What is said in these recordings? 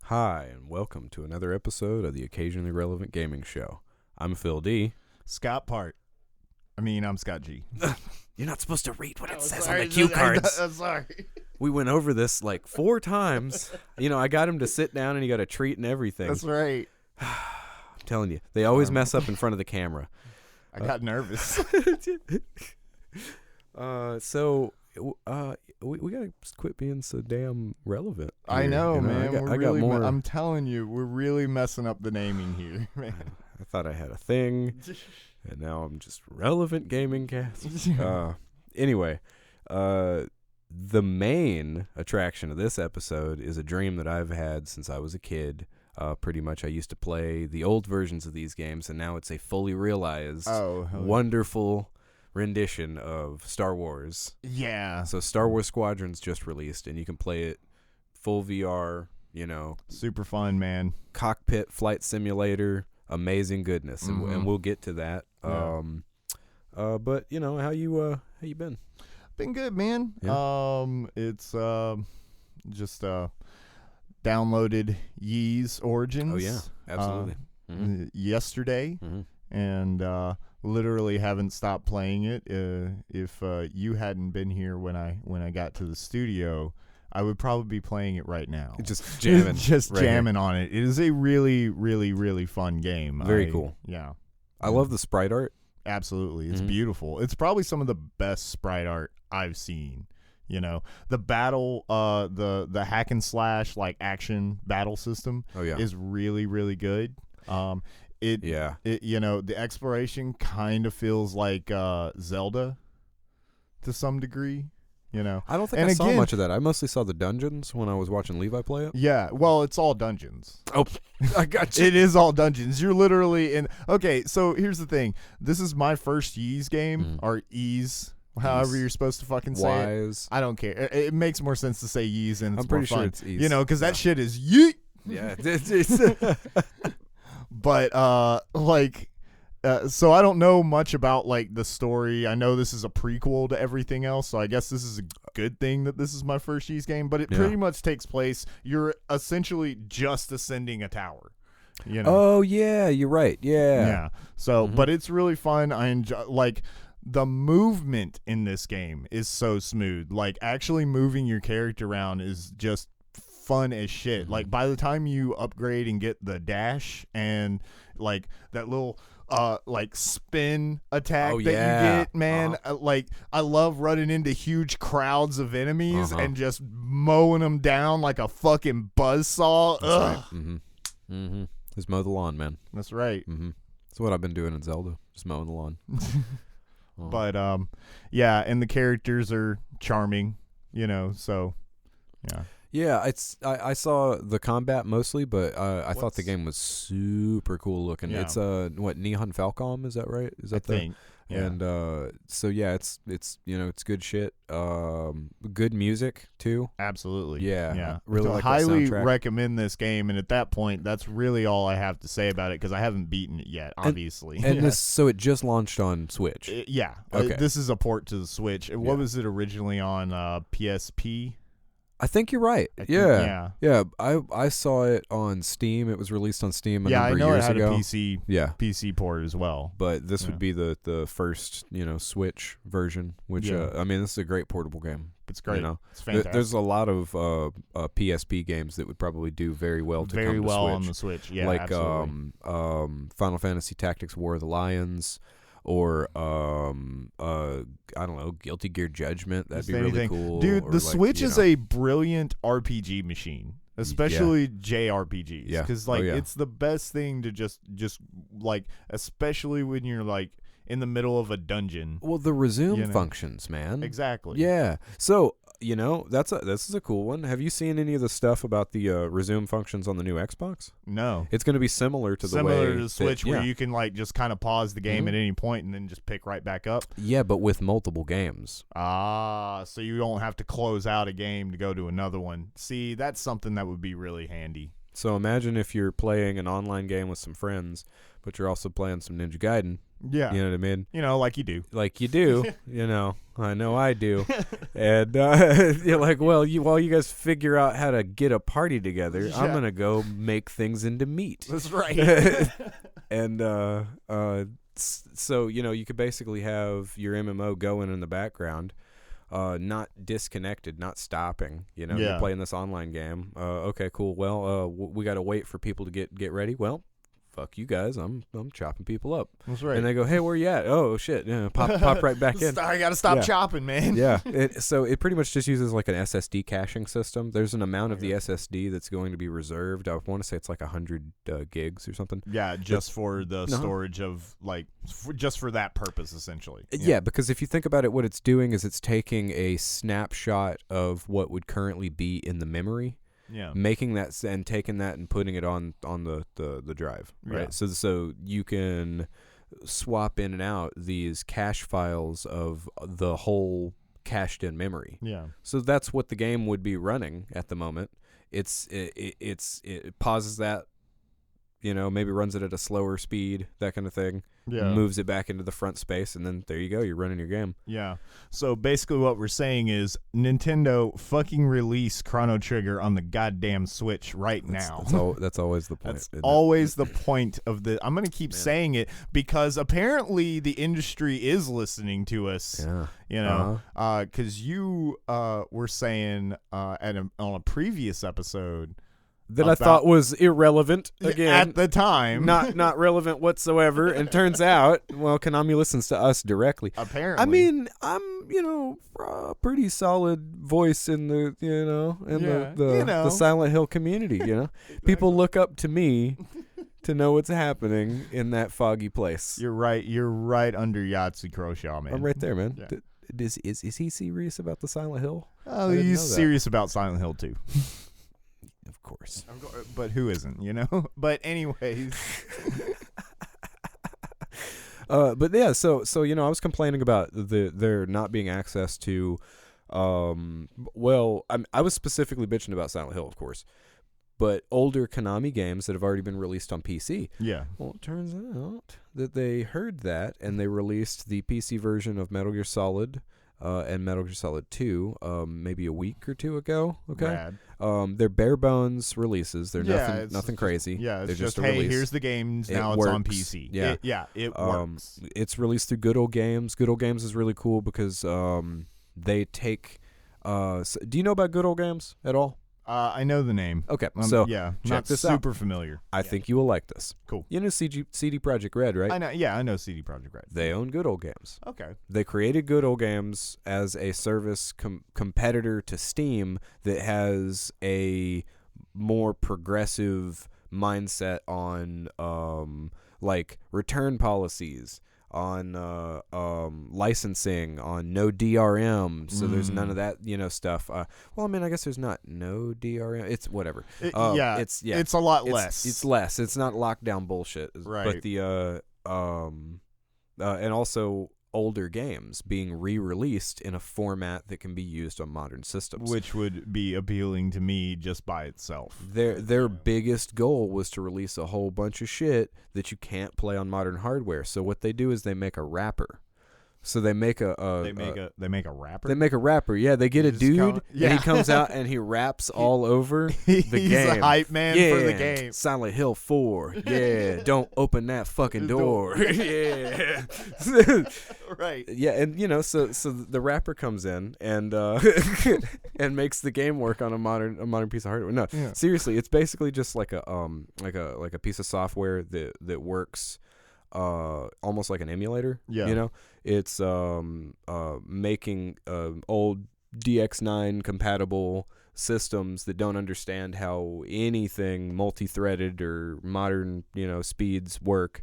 Hi, and welcome to another episode of the Occasionally Relevant Gaming Show. I'm Phil D. I'm Scott G. You're not supposed to read what it says sorry, on the cue cards. I'm sorry. We went over this like 4 times. I got him to sit down and he got a treat and everything. That's right. I'm telling you, they always mess up in front of the camera. I got nervous. We gotta quit being so damn relevant. I know, man. I got more. I'm telling you, we're really messing up the naming here, man. I thought I had a thing, and now I'm just relevant gaming cast. Anyway, the main attraction of this episode is a dream that I've had since I was a kid. Pretty much, I used to play the old versions of these games, and now it's a fully realized, wonderful rendition of Star Wars. Yeah. So Star Wars Squadrons just released, and you can play it full VR, Super fun, man. cockpit flight simulator, amazing goodness. And we'll get to that. Yeah. But how you been? Been good, man. Yeah. It's just downloaded Yee's Origins. Oh yeah, absolutely. Yesterday. And literally haven't stopped playing it. If you hadn't been here when I got to the studio, I would probably be playing it right now. Just jamming, jamming on it. It is a really, really, really fun game. Very cool. Yeah, I love the sprite art. Absolutely, it's beautiful. It's probably some of the best sprite art I've seen. The battle, the hack and slash like action battle system. Oh yeah, is really, really good. The exploration kind of feels like Zelda to some degree, I don't think I saw much of that. I mostly saw the dungeons when I was watching Levi play it. Yeah, well, it's all dungeons. Oh, I got you. It is all dungeons. You're literally in. Okay, so here's the thing. This is my first Yeez game, or Ease, however you're supposed to fucking say it. I don't care. It makes more sense to say Yeez, and it's I'm pretty more fun. sure it's Ease. Because that shit is yeet. Yeah, But so I don't know much about like the story. I know this is a prequel to everything else, so I guess this is a good thing that this is my first Yeez game. But it pretty much takes place. You're essentially just ascending a tower. Oh yeah, you're right. Yeah. Yeah. So, but it's really fun. I enjoy the movement in this game is so smooth. Like actually moving your character around is just fun as shit. Like by the time you upgrade and get the dash and like that little spin attack that you get, man, I love running into huge crowds of enemies and just mowing them down like a fucking buzzsaw. That's right. Just mow the lawn, man. That's right. That's what I've been doing in Zelda, just mowing the lawn. But and the characters are charming, so yeah. Yeah, I saw the combat mostly, but I thought the game was super cool looking. Yeah. It's Neon Falcom, is that right? Is that I think. Yeah. And so yeah, it's it's good shit. Good music too. Absolutely. Yeah. Really like highly that soundtrack. recommend this game, and at that point, that's really all I have to say about it because I haven't beaten it yet, obviously. And so it just launched on Switch. Okay. This is a port to the Switch. What was it originally on PSP? I think you're right. Yeah. I saw it on Steam. It was released on Steam a number of years ago. I know it had a PC port as well. But this would be the first, Switch version, which this is a great portable game. It's great. It's fantastic. There's a lot of PSP games that would probably do very well to come to Switch. on the Switch. Yeah, like absolutely. Final Fantasy Tactics War of the Lions. Or I don't know, Guilty Gear Judgment. That'd be really cool. Dude, the Switch is a brilliant RPG machine, especially JRPGs. Yeah, because it's the best thing to just especially when you're in the middle of a dungeon. Well, the resume functions, man. Exactly. Yeah. So this is a cool one. Have you seen any of the stuff about the resume functions on the new Xbox? No. It's going to be similar to the Switch, where you can just kind of pause the game at any point and then just pick right back up. Yeah, but with multiple games. So you don't have to close out a game to go to another one. See, that's something that would be really handy. So imagine if you're playing an online game with some friends, but you're also playing some Ninja Gaiden. Yeah. You know what I mean? Like you do. Like you do. I know I do. And you're like, well, while you guys figure out how to get a party together, I'm going to go make things into meat. That's right. And so, you could basically have your MMO going in the background. Not disconnected, not stopping. You're playing this online game. Okay, cool. Well, we got to wait for people to get ready. Well, fuck you guys. I'm chopping people up. That's right. And they go, hey, where you at? Oh shit! Pop right back in. I gotta stop chopping, man. Yeah. So it pretty much just uses like an SSD caching system. There's an amount of the SSD that's going to be reserved. I want to say it's like 100 gigs or something. Yeah, just for the storage of just for that purpose, essentially. Yeah, because if you think about it, what it's doing is it's taking a snapshot of what would currently be in the memory. Yeah, making that and taking that and putting it on the drive, right? Yeah. So you can swap in and out these cache files of the whole cached in memory. Yeah. So that's what the game would be running at the moment. It pauses that, maybe runs it at a slower speed, that kind of thing. Yeah. Moves it back into the front space, and then there you go. You're running your game. Yeah. So basically what we're saying is Nintendo fucking release Chrono Trigger on the goddamn Switch now. That's always the point. That's always the point of the... I'm going to keep saying it because apparently the industry is listening to us. Yeah. Because you were saying on a previous episode... that I thought was irrelevant again at the time, not relevant whatsoever. And turns out, well, Konami listens to us directly. Apparently, I mean, I'm a pretty solid voice in the the Silent Hill community. Exactly. People look up to me to know what's happening in that foggy place. You're right. You're right under Yahtzee Croshaw, man. I'm right there, man. Yeah. Is he serious about the Silent Hill? Oh, he's serious about Silent Hill too. Of course. But who isn't, But anyways. But yeah, so I was complaining about there not being access to I was specifically bitching about Silent Hill, of course. But older Konami games that have already been released on PC. Yeah. Well, it turns out that they heard that and they released the PC version of Metal Gear Solid and Metal Gear Solid 2 maybe a week or two ago. Okay. Rad. They're bare bones releases. They're nothing crazy. Yeah, it's they're just a hey, release. Here's the games. Now it's on PC. Yeah. It works. It's released through Good Old Games. Good Old Games is really cool because they take do you know about Good Old Games at all? I know the name. Okay, so check not this super familiar. I think you will like this. Cool. You know CD Projekt Red, right? I know. Yeah, I know CD Projekt Red. They own Good Old Games. Okay. They created Good Old Games as a service competitor to Steam that has a more progressive mindset on like return policies, on licensing, on no DRM, so there's none of that stuff. Well, I mean, I guess there's not no DRM. It's whatever. It's a lot less. It's less. It's not lockdown bullshit. Right. But the and also older games being re-released in a format that can be used on modern systems, which would be appealing to me just by itself. Their biggest goal was to release a whole bunch of shit that you can't play on modern hardware. So what they do is they make a wrapper. So they make a they make a rapper. They make a rapper. Yeah, they get a dude and he comes out and he raps all over the game. He's a hype man for the game. Silent Hill 4. Yeah, don't open that fucking door. Yeah. Right. Yeah, and so the rapper comes in and and makes the game work on a modern piece of hardware. No, seriously, it's basically just like a piece of software that works almost like an emulator. Yeah. It's making old DX9 compatible systems that don't understand how anything multi-threaded or modern speeds work,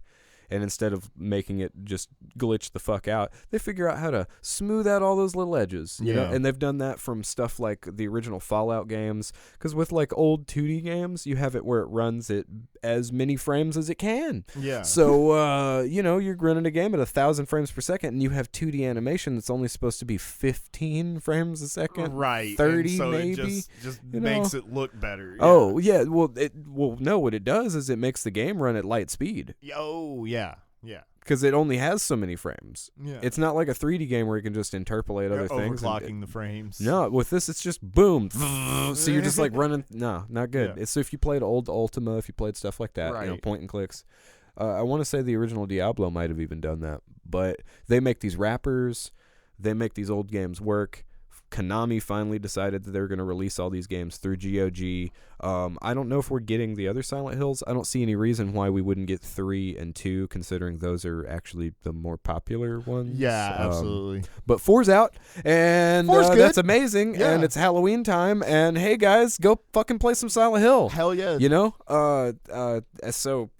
and instead of making it just glitch the fuck out, they figure out how to smooth out all those little edges, you know? And they've done that from stuff like the original Fallout games, because with like old 2D games, you have it where it runs at as many frames as it can. Yeah. So, you're running a game at 1,000 frames per second, and you have 2D animation that's only supposed to be 15 frames a second. Right. 30 and so maybe. It just makes it look better. Yeah. Oh, yeah. Well, no, what it does is it makes the game run at light speed. Oh, yeah. Yeah. Because it only has so many frames. Yeah. It's not like a 3D game where you can just interpolate other things. Overclocking the frames. No, with this, it's just boom. So you're just like running. No, not good. Yeah. So if you played old Ultima, if you played stuff like that, Right. point and clicks. I want to say the original Diablo might have even done that. But they make these wrappers. They make these old games work. Konami finally decided that they were going to release all these games through GOG. I don't know if we're getting the other Silent Hills. I don't see any reason why we wouldn't get 3 and 2, considering those are actually the more popular ones. Yeah, absolutely. But 4's out, and 4's good. that's amazing, Yeah. and it's Halloween time, and hey, guys, go fucking play some Silent Hill. Hell yeah. So,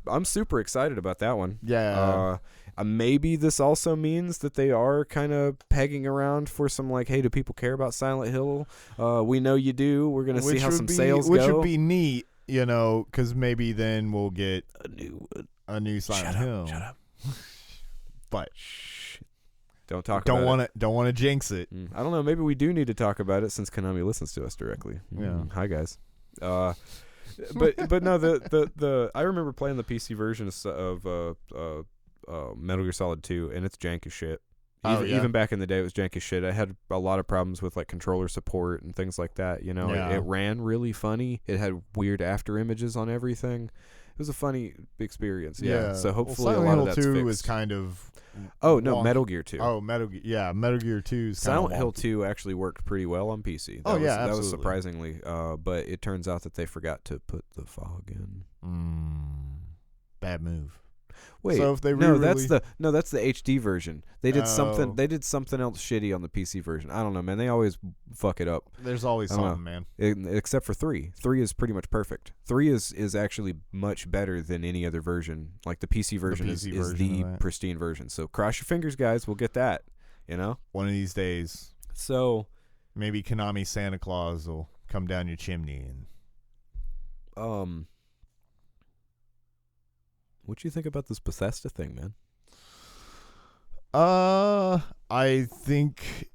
I'm super excited about that one. Yeah. Maybe this also means that they are kind of pegging around for some like, hey, do people care about Silent Hill? We know you do. We're gonna see how some sales go. Which would be neat, because maybe then we'll get a new Silent Hill. Shut up. But don't talk. Don't want to jinx it. I don't know. Maybe we do need to talk about it since Konami listens to us directly. Yeah. Hi guys. But no, the I remember playing the PC version of Metal Gear Solid 2, and it's jank as shit. Even back in the day, it was jank as shit. I had a lot of problems with like controller support and things like that. It ran really funny. It had weird after images on everything. It was a funny experience. Yeah. So hopefully a lot of that's fixed. Silent Hill 2 is kind of. Oh no, Metal Gear 2. Oh, Metal Gear 2 is Silent Hill 2 actually worked pretty well on PC. That absolutely. That was surprisingly. But it turns out that they forgot to put the fog in. Bad move. Wait, so if they that's the HD version. They did something. They did something else shitty on the PC version. I don't know, man. They always fuck it up. There's always something, man. Except for 3. 3 is pretty much perfect. 3 is actually much better than any other version. Like the PC version is the pristine version. So cross your fingers, guys. We'll get that. One of these days. So maybe Konami Santa Claus will come down your chimney and. What do you think about this Bethesda thing, man? I think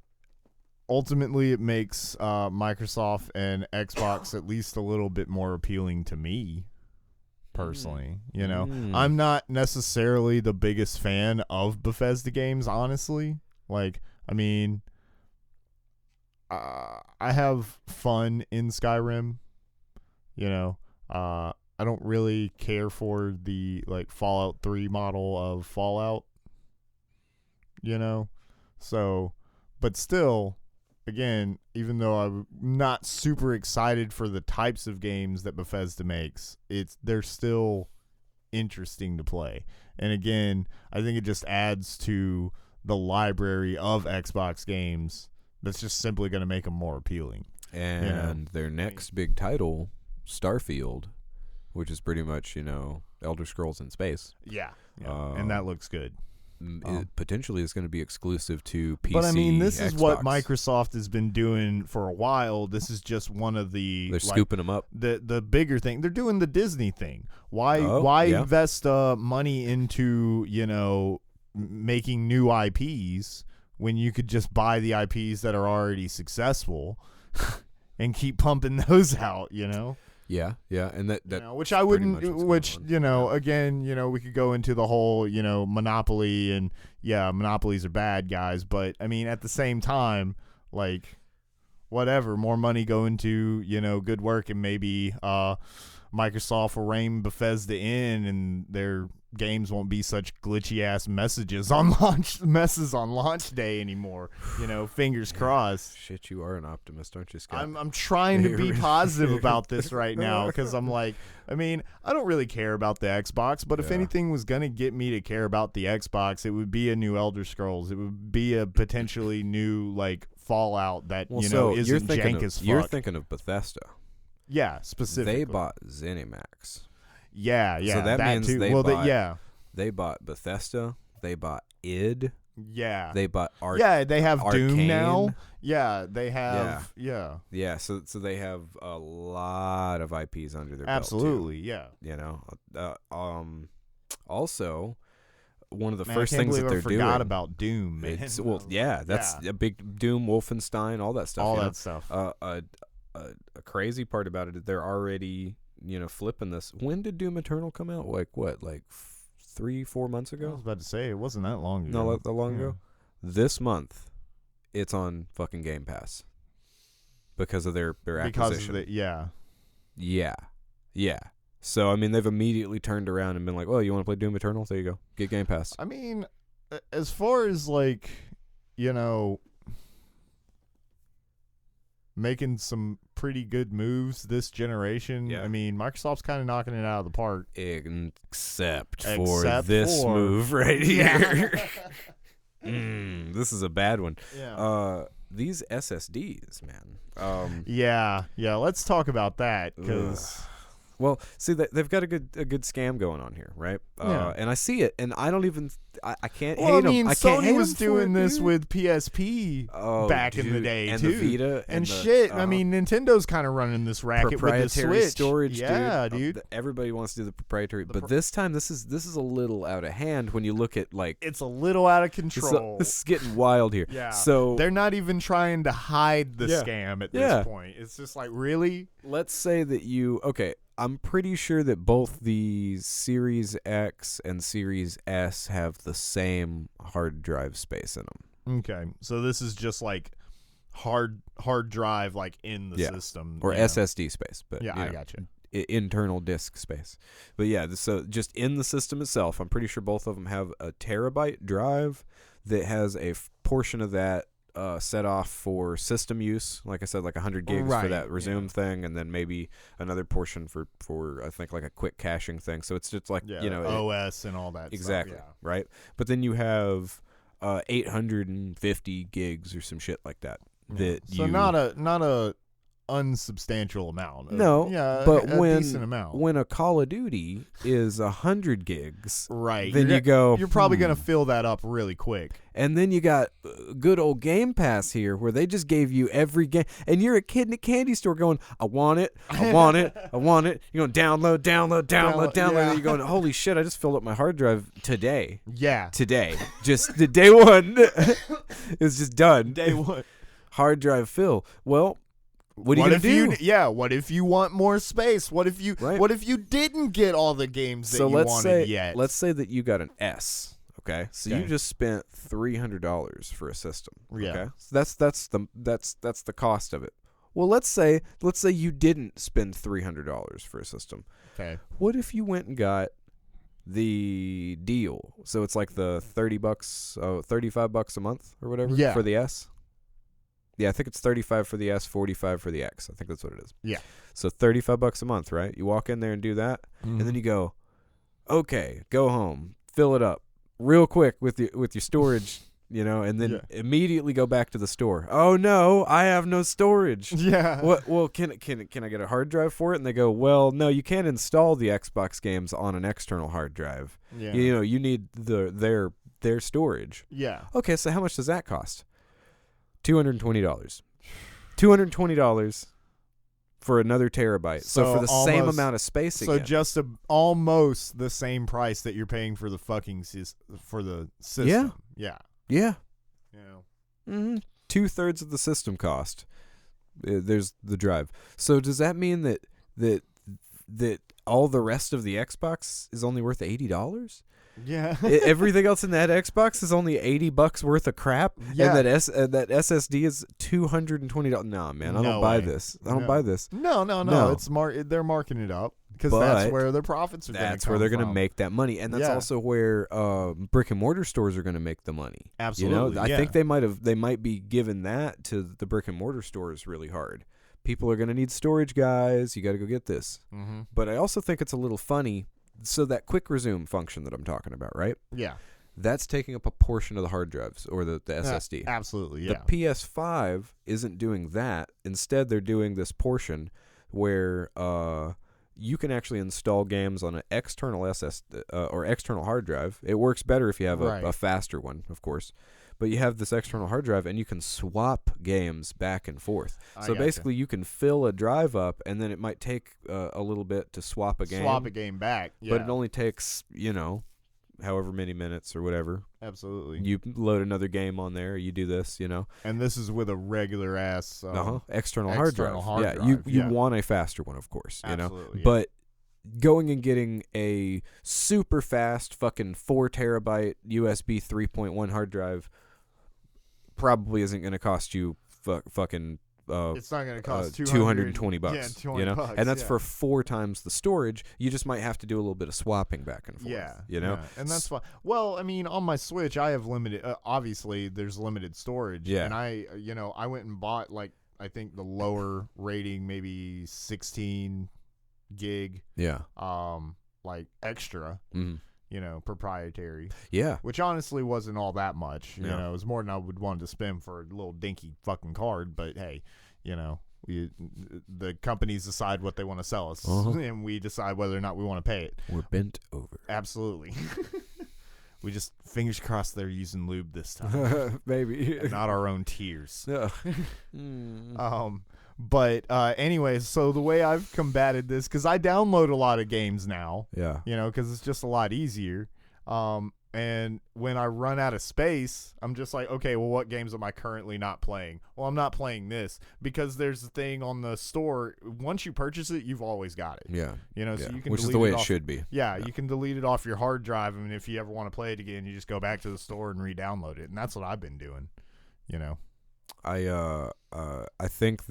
ultimately it makes Microsoft and Xbox at least a little bit more appealing to me, personally. I'm not necessarily the biggest fan of Bethesda games, honestly. Like, I mean, I have fun in Skyrim, I don't really care for the like Fallout 3 model of Fallout, so, but still, again, even though I'm not super excited for the types of games that Bethesda makes, they're still interesting to play. And again, I think it just adds to the library of Xbox games that's just simply going to make them more appealing. And their next big title, Starfield, which is pretty much, Elder Scrolls in space. Yeah. And that looks good. It potentially is going to be exclusive to PC. But I mean, this is Xbox. what Microsoft has been doing for a while. This is just one of the. They're scooping them up. The bigger thing. They're doing the Disney thing. Why invest money into making new IPs when you could just buy the IPs that are already successful and keep pumping those out? Yeah, and that which I wouldn't. Which again, we could go into the whole monopoly, and monopolies are bad, guys. But I mean, at the same time, like, whatever, more money going to good work, and maybe Microsoft will rein Bethesda in, and their games won't be such glitchy ass messes on launch day anymore. Fingers crossed. Shit, you are an optimist, aren't you, Scott? I'm trying to be positive about this right now, because I'm like, I mean, I don't really care about the Xbox, but if anything was gonna get me to care about the Xbox, it would be a new Elder Scrolls. It would be a potentially new like Fallout that isn't jank as fuck. You're thinking of Bethesda. Yeah, specifically. They bought ZeniMax. Yeah. So that means too. they bought They bought Bethesda. They bought id. Yeah. They bought they have Arcane. Doom now. Yeah, they have. Yeah, so they have a lot of IPs under their Absolutely, belt too, you know. Also, one of the man, first I can't things that believe they're I forgot doing about Doom, man. That's a big Doom, Wolfenstein, all that stuff. All you know? that stuff. A crazy part about it is they're already, flipping this. When did Doom Eternal come out? Like what? Like 3-4 months ago? I was about to say it wasn't that long ago. No, that long ago. This month, it's on fucking Game Pass because of their acquisition. Yeah. So I mean, they've immediately turned around and been like, "Well, you want to play Doom Eternal? There you go. Get Game Pass." I mean, as far as like, making some pretty good moves this generation. Yeah. I mean, Microsoft's kind of knocking it out of the park. Except for this move right here. This is a bad one. Yeah. These SSDs, man. Yeah. Let's talk about that because. Well, see, they've got a good scam going on here, right? And I see it, and I don't even I can't hate them. I mean, Sony was doing it, this dude. with PSP back in the day and too, the Vita and shit. I mean, Nintendo's kind of running this racket with the Switch. Storage, yeah, dude. Everybody wants to do the proprietary, but this time this is a little out of hand when you look at like it's a little out of control. This is getting wild here. Yeah, so they're not even trying to hide the scam at this point. It's just like, really? Let's say that I'm pretty sure that both the Series X and Series S have the same hard drive space in them. Okay, so this is just like hard drive, like in the system, or SSD space. But I got you. Internal disk space. But yeah, so just in the system itself, I'm pretty sure both of them have a terabyte drive that has a portion of that set off for system use, like I said, like 100 gigs for that resume thing, and then maybe another portion for I think like a quick caching thing. So it's just like OS and all that exactly stuff, right. But then you have 850 gigs or some shit like that. Not a unsubstantial amount. But a decent amount. When a Call of Duty is 100 gigs, right? Then you're probably gonna fill that up really quick. And then you got good old Game Pass here, where they just gave you every game, and you're a kid in a candy store going, "I want it, I want it, I want it." You're going download. Yeah. You're going, "Holy shit! I just filled up my hard drive today." Yeah, today, just the day one, it's just done. Day one, hard drive fill. Well. What are you gonna do? What if you want more space? What if you didn't get all the games that you wanted yet? Let's say that you got an S. Okay, so you just spent $300 for a system. Yeah. Okay, so that's the cost of it. Well, let's say you didn't spend $300 for a system. Okay. What if you went and got the deal? So it's like the $30, $35 a month or whatever for the S. Yeah, I think it's $35 for the S, $45 for the X. I think that's what it is. Yeah. So $35 a month, right? You walk in there and do that, and then you go, okay, go home, fill it up real quick with your storage, and then immediately go back to the store. Oh no, I have no storage. Yeah. What? Well, can I get a hard drive for it? And they go, well, no, you can't install the Xbox games on an external hard drive. Yeah. You need their storage. Yeah. Okay, so how much does that cost? $220. $220 for another terabyte. So for the same amount of space again. So just almost the same price that you're paying for the fucking for the system. Yeah. Yeah. 2/3 of the system cost. There's the drive. So does that mean that all the rest of the Xbox is only worth $80? Yeah. Everything else in that Xbox is only $80 worth of crap. Yeah. And that SSD is $220. No, man, I don't buy this. I don't buy this. No. It's they're marking it up because that's where their profits are going to come from. That's where they're going to make that money, and that's also where brick and mortar stores are going to make the money. Absolutely. I think they might be giving that to the brick and mortar stores really hard. People are going to need storage, guys. You got to go get this. Mm-hmm. But I also think it's a little funny. So that quick resume function that I'm talking about, right? Yeah. That's taking up a portion of the hard drives or the SSD. Absolutely, yeah. The PS5 isn't doing that. Instead, they're doing this portion where you can actually install games on an external or external hard drive. It works better if you have a faster one, of course. But you have this external hard drive, and you can swap games back and forth. So basically, you can fill a drive up, and then it might take a little bit to swap a game. Swap a game back. Yeah. But it only takes, however many minutes or whatever. Absolutely. You load another game on there. You do this, And this is with a regular ass external hard drive. You want a faster one, of course. Absolutely, But going and getting a super fast fucking 4 terabyte USB 3.1 hard drive probably isn't going to cost you fucking. It's not going to cost $220. Yeah, $220. And that's for 4 times the storage. You just might have to do a little bit of swapping back and forth. Yeah, and that's fine. Well, I mean, on my Switch, I have limited. Obviously, there's limited storage. Yeah. And I went and bought I think the lower rating, maybe 16 gig. Yeah. Extra. Mm-hmm. Proprietary. Yeah. Which honestly wasn't all that much. Yeah. It was more than I would want to spend for a little dinky fucking card. But hey, the companies decide what they want to sell us, and we decide whether or not we want to pay it. We're bent over. Absolutely. We just, fingers crossed, they're using lube this time. Maybe. And not our own tears. Yeah. But anyways, so the way I've combated this, because I download a lot of games now. Yeah. Because it's just a lot easier. And when I run out of space, I'm just like, okay, well, what games am I currently not playing? Well, I'm not playing this because there's a thing on the store. Once you purchase it, you've always got it. Yeah. So you can which is delete the way it it off, should be. Yeah, you can delete it off your hard drive. I mean, if you ever want to play it again, you just go back to the store and re-download it. And that's what I've been doing, I think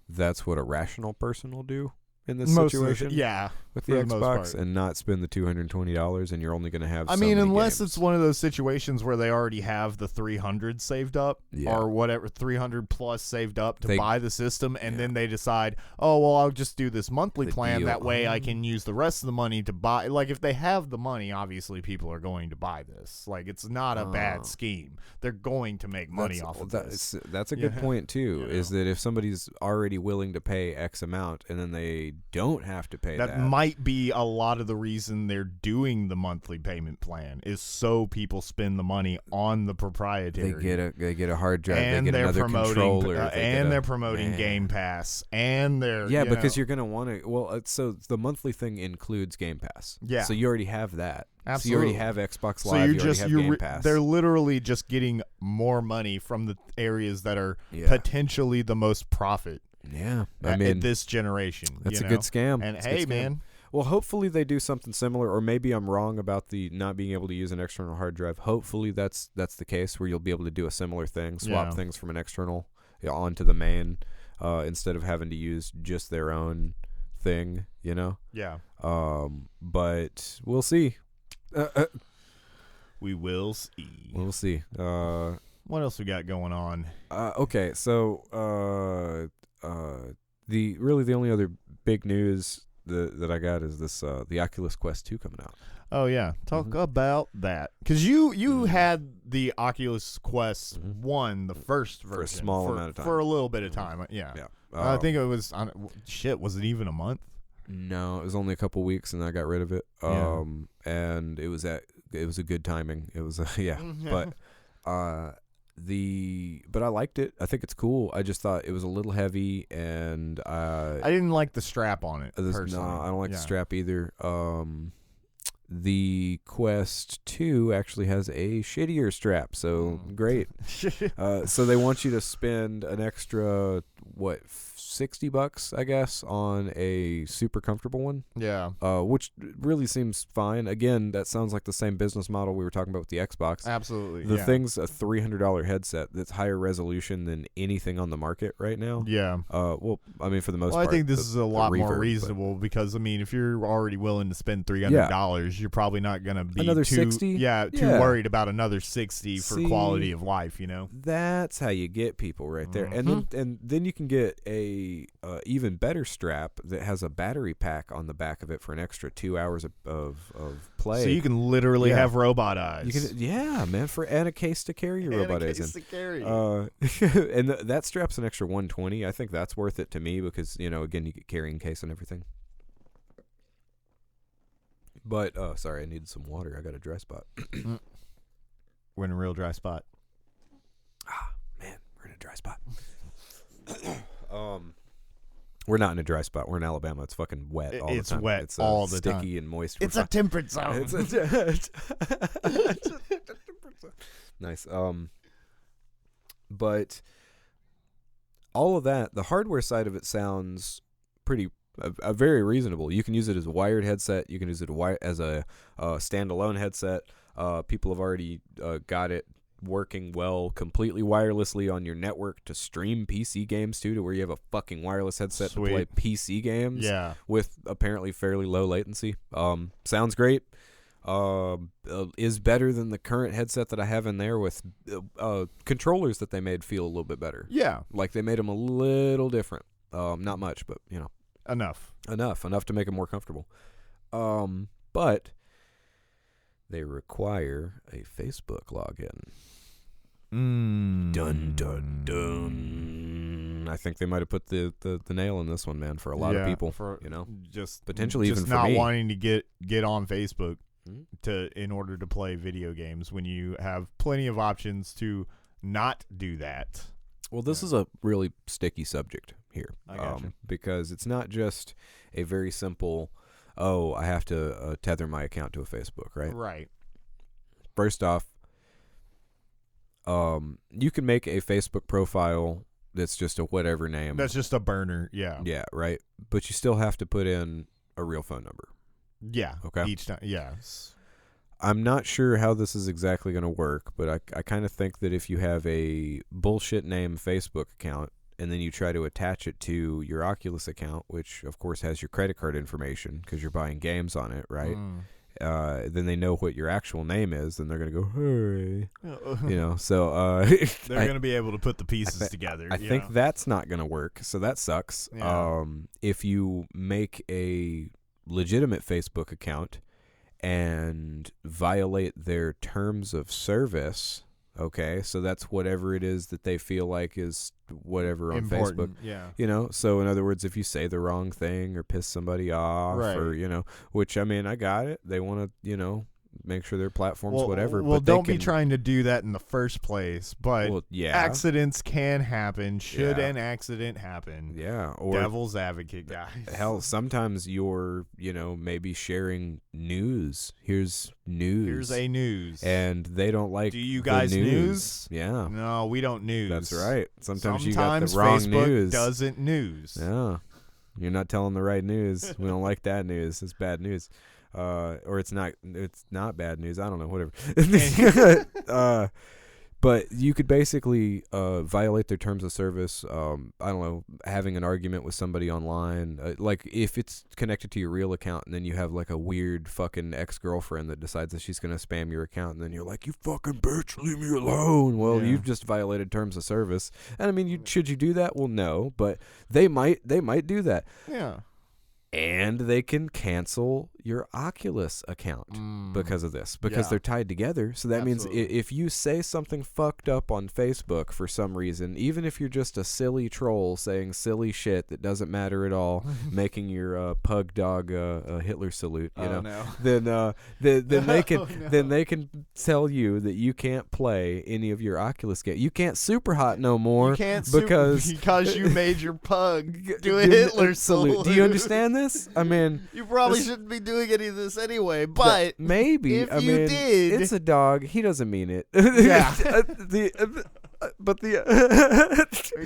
that's what a rational person will do in this situation. for with the the most part. Xbox and not spend the $220, and you're only going to have. I so mean, many unless games. it's one of those situations where they already have the 300 saved up or whatever, 300 plus saved up to buy the system, and then they decide, oh well, I'll just do this monthly plan. That way, I can use the rest of the money to buy. Like if they have the money, obviously people are going to buy this. Like it's not a bad scheme. They're going to make money off of this. That's a good point too. Is that if somebody's already willing to pay X amount and then they don't have to pay that might be a lot of the reason they're doing the monthly payment plan is so people spend the money on the proprietary. They get a hard drive, and they get another controller, they're promoting Game Pass, and they're because you're gonna want to. Well, so the monthly thing includes Game Pass. Yeah, so you already have that. Absolutely. So you already have Xbox Live. You already have Game Pass. They're literally just getting more money from the areas that are potentially the most profit. Yeah, at this generation. That's a good scam. And hey, man. Well, hopefully they do something similar, or maybe I'm wrong about the not being able to use an external hard drive. Hopefully that's the case where you'll be able to do a similar thing, swap things from an external onto the main, instead of having to use just their own thing. Yeah. But we'll see. We will see. We'll see. What else we got going on? Okay, so the only other big news that I got is this the Oculus Quest 2 coming out. Oh yeah, talk about that, because you had the Oculus Quest 1, the first version, for a small amount of time, for a little bit of time. Yeah. I think it was was it even a month? No, it was only a couple weeks, and I got rid of it. And it was a good timing. It was but but I liked it. I think it's cool. I just thought it was a little heavy, and I didn't like the strap on it. Personally. No, I don't like the strap either. The Quest 2 actually has a shittier strap, so great. So they want you to spend an extra $60, I guess, on a super comfortable one. Yeah. Which really seems fine. Again, that sounds like the same business model we were talking about with the Xbox. Absolutely. The thing's a $300 headset that's higher resolution than anything on the market right now. Yeah. Well, I mean, for the most part. I think this is a lot more reasonable because, I mean, if you're already willing to spend $300, you're probably not going to be another 60. Too worried about another 60 for quality of life. That's how you get people right there, and then you can get a even better strap that has a battery pack on the back of it for an extra 2 hours of play. So you can literally have robot eyes. You can, man, and a case to carry your robot eyes in. To carry. And that strap's an extra $120. I think that's worth it to me because again, you get carrying case and everything. But sorry, I needed some water. I got a dry spot. We're in a real dry spot. Man, we're in a dry spot. We're not in a dry spot. We're in Alabama. It's fucking wet all the time. It's wet it's all the time. sticky and moist. It's a temperate zone. Nice. But all of that, the hardware side of it sounds pretty very reasonable. You can use it as a wired headset. You can use it as a standalone headset. People have already got it working well completely wirelessly on your network to stream PC games too, to where you have a fucking wireless headset to play PC games with apparently fairly low latency. Sounds great. Is better than the current headset that I have in there with controllers that they made feel a little bit better. Yeah. Like they made them a little different. Not much, but you know. Enough to make them more comfortable. But they require a Facebook login. Dun dun dun. I think they might have put the nail in this one, man, for a lot of people. You know, just potentially just even for not me. wanting to get on Facebook in order to play video games when you have plenty of options to not do that. Well, this is a really sticky subject here. I gotcha. Because it's not just a very simple, I have to tether my account to a Facebook, right? Right. First off, you can make a Facebook profile that's just a whatever name. That's just a burner, yeah. Yeah, right? But you still have to put in a real phone number. Yeah. Okay. Each time, yes. I'm not sure how this is exactly going to work, but I kind of think that if you have a bullshit name Facebook account and then you try to attach it to your Oculus account, which of course has your credit card information because you're buying games on it, right? Then they know what your actual name is, and they're going to go, hey. You know, so they're going to be able to put the pieces together. I think that's not going to work, so that sucks. Yeah. If you make a legitimate Facebook account and violate their terms of service, okay, so that's whatever it is that they feel like is whatever on important. Facebook. Yeah. You know, so in other words, if you say the wrong thing or piss somebody off, right. or, you know, which, I mean, I got it. They want to, you know, make sure their platform's whatever. Well, but don't be trying to do that in the first place, but accidents can happen. Should an accident happen? Yeah. Or devil's advocate, guys. Hell, sometimes you're, you know, maybe sharing news. Here's news. Here's a news. And they don't like do you guys news? Yeah. No, we don't news. That's right. Sometimes you got the wrong Facebook news. Doesn't news. Yeah. You're not telling the right news. We don't like that news. It's bad news. Or it's not bad news. I don't know, whatever. But you could basically violate their terms of service. I don't know, having an argument with somebody online, like if it's connected to your real account, and then you have like a weird fucking ex-girlfriend that decides that she's gonna spam your account, and then you're like, you fucking bitch, leave me alone. Well, you've just violated terms of service. And I mean, should you do that? Well, no, but they might do that. Yeah. And they can cancel your Oculus account because of this, because they're tied together. So that means if you say something fucked up on Facebook for some reason, even if you're just a silly troll saying silly shit that doesn't matter at all, making your pug dog a Hitler salute, you know, then they can tell you that you can't play any of your Oculus games. You can't super hot no more because you made your pug do a Hitler salute. Do you understand this? I mean, you probably shouldn't be doing any of this anyway, but maybe if you did, it's a dog. He doesn't mean it. Yeah.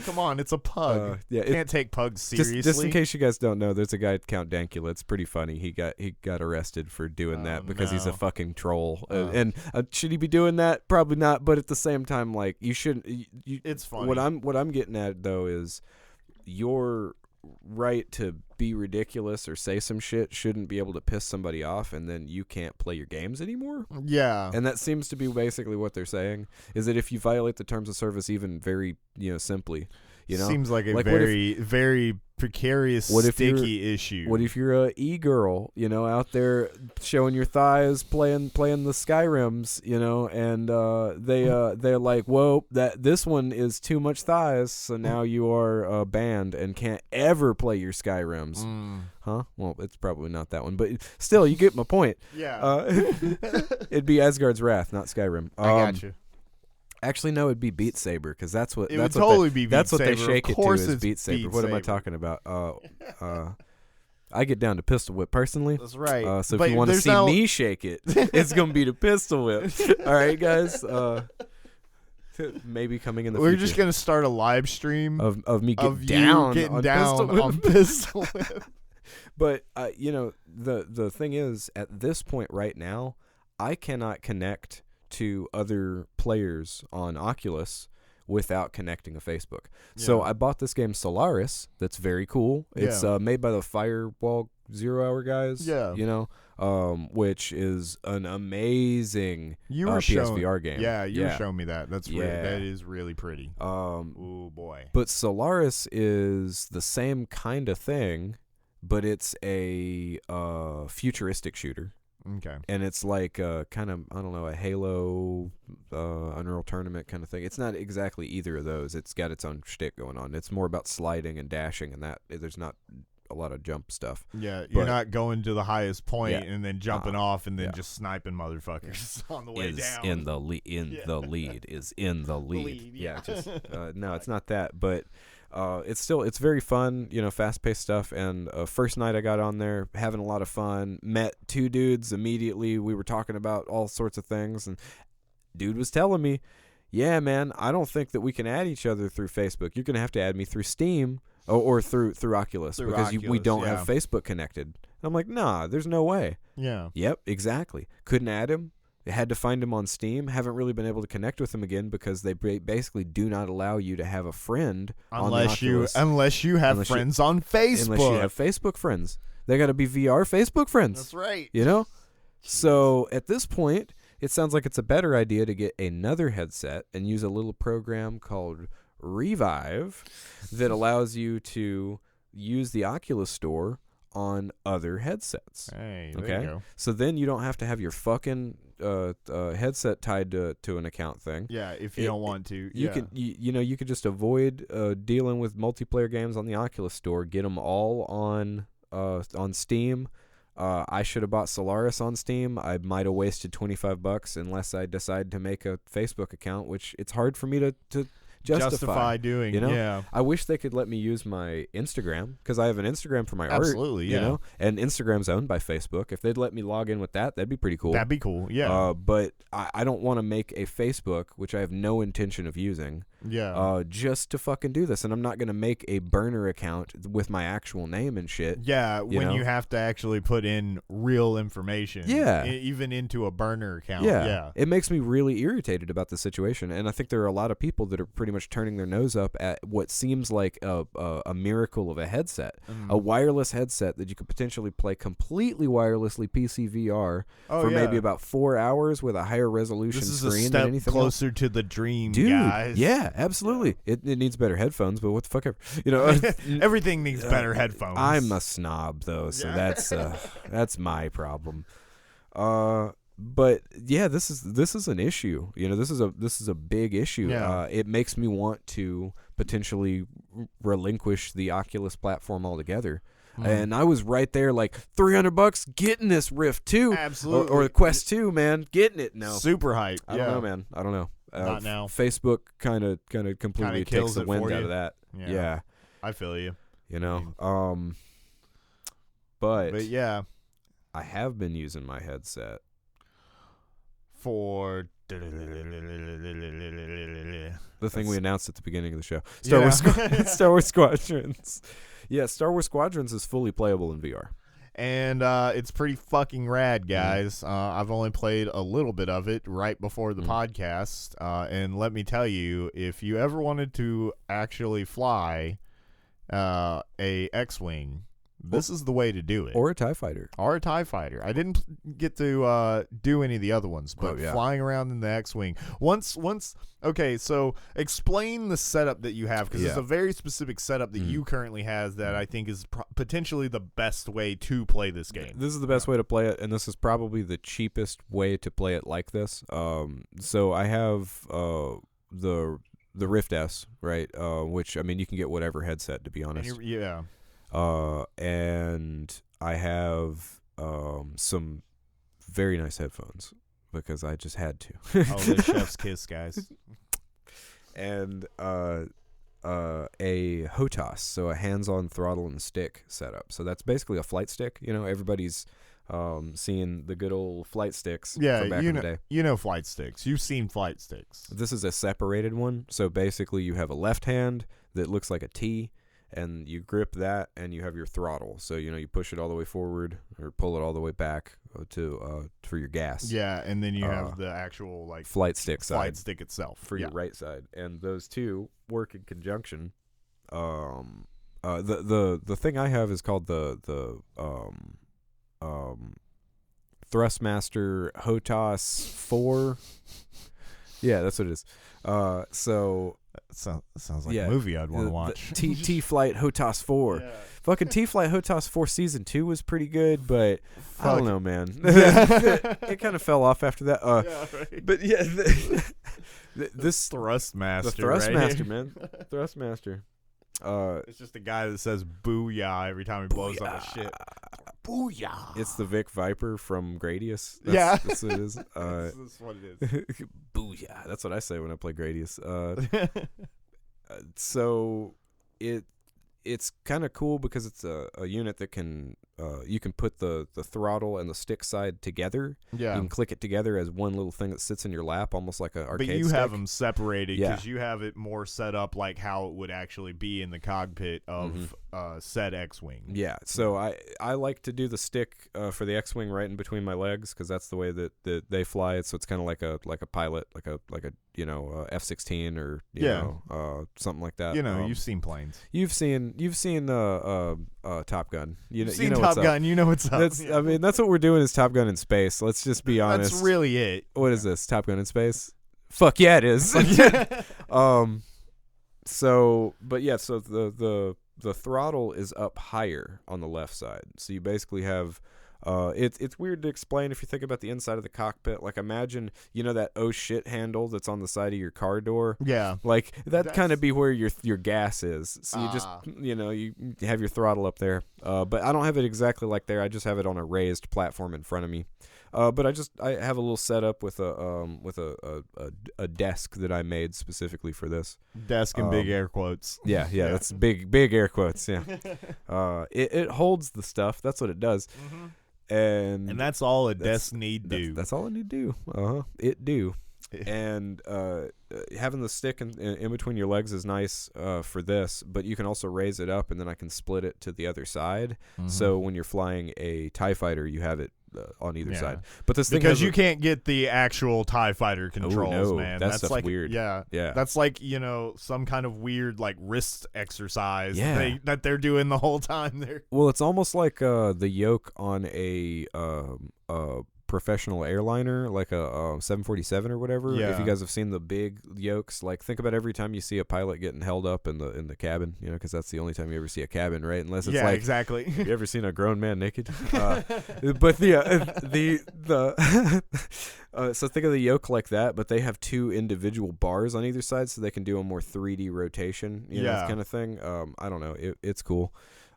Come on, it's a pug. Can't take pugs seriously. Just in case you guys don't know, there's a guy Count Dankula. It's pretty funny. He got arrested for doing that because he's a fucking troll. And should he be doing that? Probably not. But at the same time, like, you shouldn't. It's funny. What I'm getting at though is your right to be ridiculous or say some shit shouldn't be able to piss somebody off, and then you can't play your games anymore. Yeah. And that seems to be basically what they're saying, is that if you violate the terms of service even very, simply, Seems like a Like, very precarious, sticky issue. What if you're a e-girl, out there showing your thighs, playing the Skyrims, and they're like, whoa, this one is too much thighs, so now you are banned and can't ever play your Skyrims. Huh? Well, it's probably not that one, but still, you get my point. Yeah. It'd be Asgard's Wrath, not Skyrim. I got you. Actually, no, it'd be Beat Saber, because that's what it would totally be. That's Beat what Saber. they shake of it to course is Beat Saber. What am I talking about? I get down to Pistol Whip personally. That's right. So but if you want to see me shake it, it's gonna be the Pistol Whip. All right, guys. Maybe coming in the future. We're just gonna start a live stream of me of down you getting on down Pistol Whip. on Pistol Whip. But the thing is, at this point right now, I cannot connect to other players on Oculus without connecting to Facebook. Yeah. So I bought this game Solaris that's very cool. It's made by the Firewall 0 Hour guys. Yeah. Which is an amazing PSVR PSVR game. Yeah, you were showing me that. That's that is really pretty. Oh boy. But Solaris is the same kind of thing, but it's a futuristic shooter. Okay. And it's like kind of, I don't know, a Halo, Unreal Tournament kind of thing. It's not exactly either of those. It's got its own shtick going on. It's more about sliding and dashing, and that there's not a lot of jump stuff. Yeah, you're not going to the highest point and then jumping off and then just sniping motherfuckers on the way down. The lead is in the lead. Just no, it's not that, but it's very fun, fast-paced stuff. And first night I got on there, having a lot of fun. Met two dudes immediately. We were talking about all sorts of things, and dude was telling me, "Yeah, man, I don't think that we can add each other through Facebook. You're gonna have to add me through Steam or through Oculus because we don't have Facebook connected." And I'm like, "Nah, there's no way." Yeah. Yep, exactly. Couldn't add him. Had to find him on Steam. Haven't really been able to connect with him again because they basically do not allow you to have a friend on the Oculus. Unless you have friends on Facebook. Unless you have Facebook friends. They got to be VR Facebook friends. That's right. So at this point, it sounds like it's a better idea to get another headset and use a little program called Revive that allows you to use the Oculus Store on other headsets. Hey, there you go. So then you don't have to have your fucking headset tied to an account thing. Yeah, if you don't want to. You could just avoid dealing with multiplayer games on the Oculus Store. Get them all on Steam. I should have bought Solaris on Steam. I might have wasted $25 unless I decide to make a Facebook account, which it's hard for me to justify doing. Yeah. I wish they could let me use my Instagram because I have an Instagram for my art. Absolutely, yeah. And Instagram's owned by Facebook. If they'd let me log in with that, that'd be pretty cool. That'd be cool, yeah. But I don't want to make a Facebook, which I have no intention of using. Yeah. Just to fucking do this, and I'm not gonna make a burner account with my actual name and shit. Yeah, you have to actually put in real information. Yeah. Even into a burner account. Yeah. It makes me really irritated about the situation, and I think there are a lot of people that are pretty much turning their nose up at what seems like a miracle of a headset, a wireless headset that you could potentially play completely wirelessly PC VR for maybe about 4 hours with a higher resolution screen than anything closer else. To the dream, dude. Guys. Yeah, absolutely. Yeah. It needs better headphones, but what the fuck ever. Everything needs better headphones. I'm a snob though, so that's my problem. But yeah, this is an issue. This is a big issue. Yeah. It makes me want to potentially relinquish the Oculus platform altogether. And I was right there, like $300, getting this Rift 2, absolutely, or the Quest 2, man, getting it now. Super hype. I don't know, man. I don't know. Not now. Facebook kind of completely takes the wind out of that. Yeah. I feel you. But yeah, I have been using my headset for the thing we announced at the beginning of the show. Star Wars Squadrons. Yeah, Star Wars Squadrons is fully playable in VR. And it's pretty fucking rad, guys. I've only played a little bit of it right before the podcast. And let me tell you, if you ever wanted to actually fly a X-Wing, this is the way to do it. Or a TIE fighter. Or a TIE fighter. I didn't get to do any of the other ones, but flying around in the X-Wing. Okay, so explain the setup that you have, because it's a very specific setup that you currently have that I think is potentially the best way to play this game. This is the best way to play it, and this is probably the cheapest way to play it like this. So I have the Rift S, right? Which, I mean, you can get whatever headset, to be honest. And I have some very nice headphones because I just had to. The chef's kiss, guys. And a HOTAS, so a hands-on throttle and stick setup. So that's basically a flight stick. You know, everybody's seeing the good old flight sticks from back in the day. You know flight sticks. You've seen flight sticks. This is a separated one. So basically you have a left hand that looks like a T, and you grip that, and you have your throttle. So, you know, you push it all the way forward or pull it all the way back for your gas. Yeah, and then you have the actual like flight stick itself for your right side, and those two work in conjunction. The thing I have is called the Thrustmaster HOTAS 4. Yeah, that's what it is. So that sounds like a movie I'd want to watch. T-Flight HOTAS 4. Yeah. Fucking T-Flight HOTAS 4 Season 2 was pretty good, but I don't know, man. It kind of fell off after that. Right. But yeah, this Thrustmaster. The Thrustmaster, man. Thrustmaster. It's just a guy that says "booyah" every time he blows up a shit. Booyah! It's the Vic Viper from Gradius. That's what it is. That's what it is. Booyah! That's what I say when I play Gradius. So it's kind of cool because it's a unit that can you can put the throttle and the stick side together. Yeah, you can click it together as one little thing that sits in your lap, almost like an arcade. But you stick. have them separated because you have it more set up like how it would actually be in the cockpit of said X-wing. Yeah, so I like to do the stick for the X-wing right in between my legs because that's the way that they fly it. So it's kind of like a pilot, like a F-16 or you know something like that. You know, you've seen planes. You've seen Top Gun. You've seen Top Gun. You know what's up. I mean, that's what we're doing is Top Gun in space. Let's just be honest. That's really it. What is this? Top Gun in space? Fuck yeah, it is. So the throttle is up higher on the left side. So you basically have it's weird to explain if you think about the inside of the cockpit. Like imagine, you know, that oh shit handle that's on the side of your car door. Yeah. Like that kind of be where your gas is. So you just you have your throttle up there. But I don't have it exactly like there. I just have it on a raised platform in front of me. But I have a little setup with a desk that I made specifically for this. Desk in big air quotes. Yeah, that's big air quotes. Yeah. It holds the stuff. That's what it does. Mm-hmm. And that's all a desk need do. That's all it need do. It do. And having the stick in between your legs is nice for this, but you can also raise it up, and then I can split it to the other side. Mm-hmm. So when you're flying a TIE fighter, you have it on either side. But this thing because you can't get the actual TIE fighter controls, man. That's like weird. Yeah. That's like, you know, some kind of weird like wrist exercise that they're doing the whole time there. Well, it's almost like the yoke on a professional airliner, like a 747 or whatever. If you guys have seen the big yokes, like think about every time you see a pilot getting held up in the cabin, you know, because that's the only time you ever see a cabin, right? Unless it's like exactly. Have you ever seen a grown man naked? But so think of the yoke like that, but they have two individual bars on either side, so they can do a more 3D rotation, you know, kind of thing. I don't know. It's cool.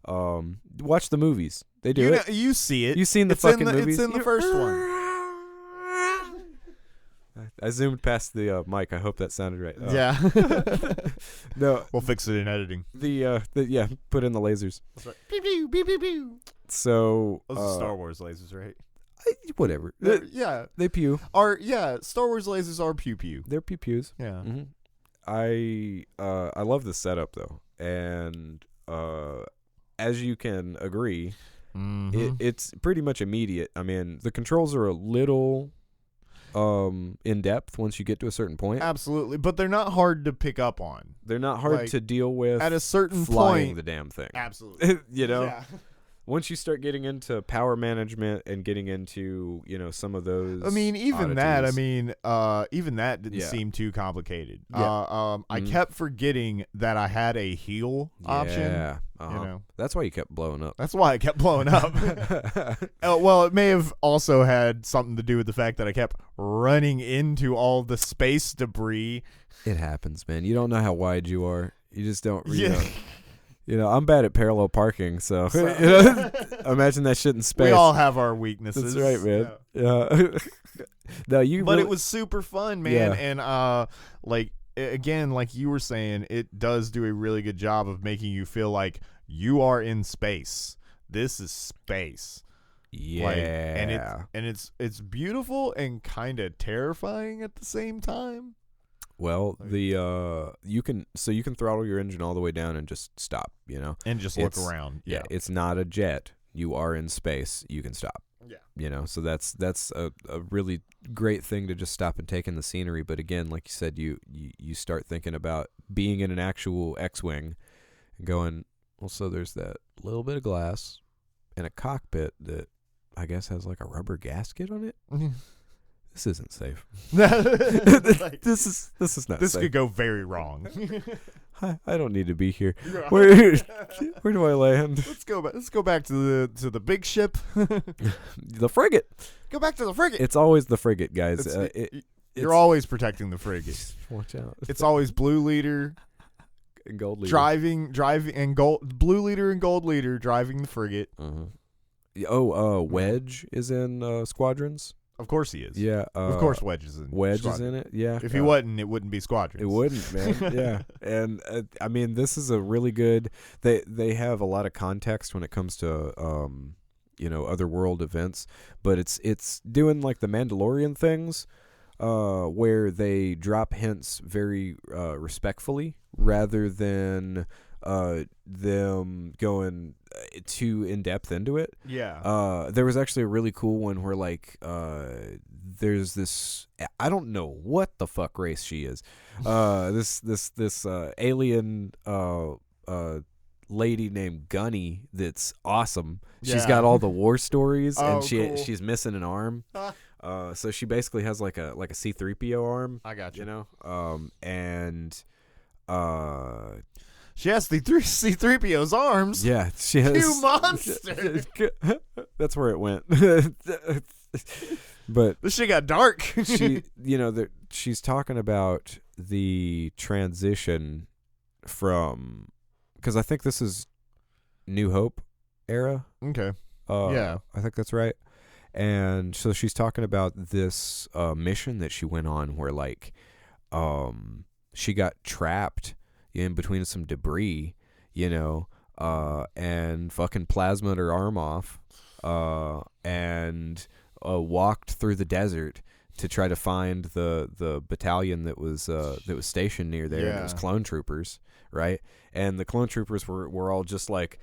Watch the movies. They do it. You see it. You've seen the fucking movies. It's in the first one. I zoomed past the mic. I hope that sounded right. Yeah. No, we'll fix it in editing. Put in the lasers. That's right. Pew pew pew pew pew. So those are Star Wars lasers, right? Whatever. They pew. Star Wars lasers are pew pew. They're pew pews. Yeah. Mm-hmm. I love this setup though, and as you can agree, it's pretty much immediate. I mean, the controls are a little in depth once you get to a certain point. Absolutely, but they're not hard to pick up on. They're not hard to deal with at a certain flying point. The damn thing. Absolutely. You know? Yeah. once you start getting into power management and getting into, some of those. I mean, even oddities, that didn't Yeah. seem too complicated. Yeah. I kept forgetting that I had a heal option. Yeah. That's why you kept blowing up. That's why I kept blowing up. Well, it may have also had something to do with the fact that I kept running into all the space debris. It happens, man. You don't know how wide you are. You just don't. Yeah. I'm bad at parallel parking, so imagine that shit in space. We all have our weaknesses. That's right, man. Yeah. No, But it was super fun, man. And again, like you were saying, it does do a really good job of making you feel like you are in space. This is space. Yeah. And it's beautiful and kind of terrifying at the same time. Well, you can throttle your engine all the way down and just stop, and just look around. Yeah, it's not a jet. You are in space. You can stop. Yeah, so that's a really great thing to just stop and take in the scenery. But again, like you said, you start thinking about being in an actual X-wing, and going, well, so there's that little bit of glass and a cockpit that I guess has like a rubber gasket on it. This isn't safe. This is not This safe. could go very wrong. I don't need to be here. Where do I land? Let's go back to the big ship. The frigate. Go back to the frigate. It's always the frigate, guys. You're always protecting the frigate. Watch out. It's always blue leader and gold leader driving and gold blue leader and gold leader driving the frigate. Wedge is in Squadrons. Of course he is. Yeah. Of course Wedge is in Wedge is in it. Yeah. If he wasn't, it wouldn't be Squadrons. It wouldn't, man. Yeah. And I mean, this is a really good. They have a lot of context when it comes to other world events, but it's doing like the Mandalorian things, where they drop hints very respectfully rather than them going too in depth into it. Yeah. There was actually a really cool one where like there's this, I don't know what the fuck race she is. This alien lady named Gunny that's awesome. She's Yeah. got all the war stories and cool. she's missing an arm. So she basically has like a C-3PO arm. I got you. And she has the C-3PO's arms. yeah, she has. You monster. That's where it went. But This shit got dark. she's talking about the transition from, because I think this is New Hope era. Okay. Yeah, I think that's right. And so she's talking about this mission that she went on where like she got trapped in between some debris, and fucking plasmaed her arm off, and walked through the desert to try to find the battalion that was stationed near there. And it was clone troopers, right? And the clone troopers were all just like,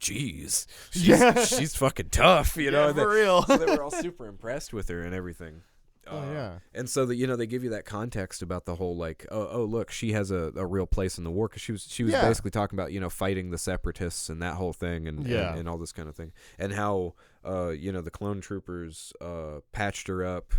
"Jeez, she's fucking tough," For real. So they were all super impressed with her and everything. Yeah. And so that they give you that context about the whole like, oh look, she has a real place in the war, because she was basically talking about fighting the separatists and that whole thing and all this kind of thing, and how the clone troopers patched her up,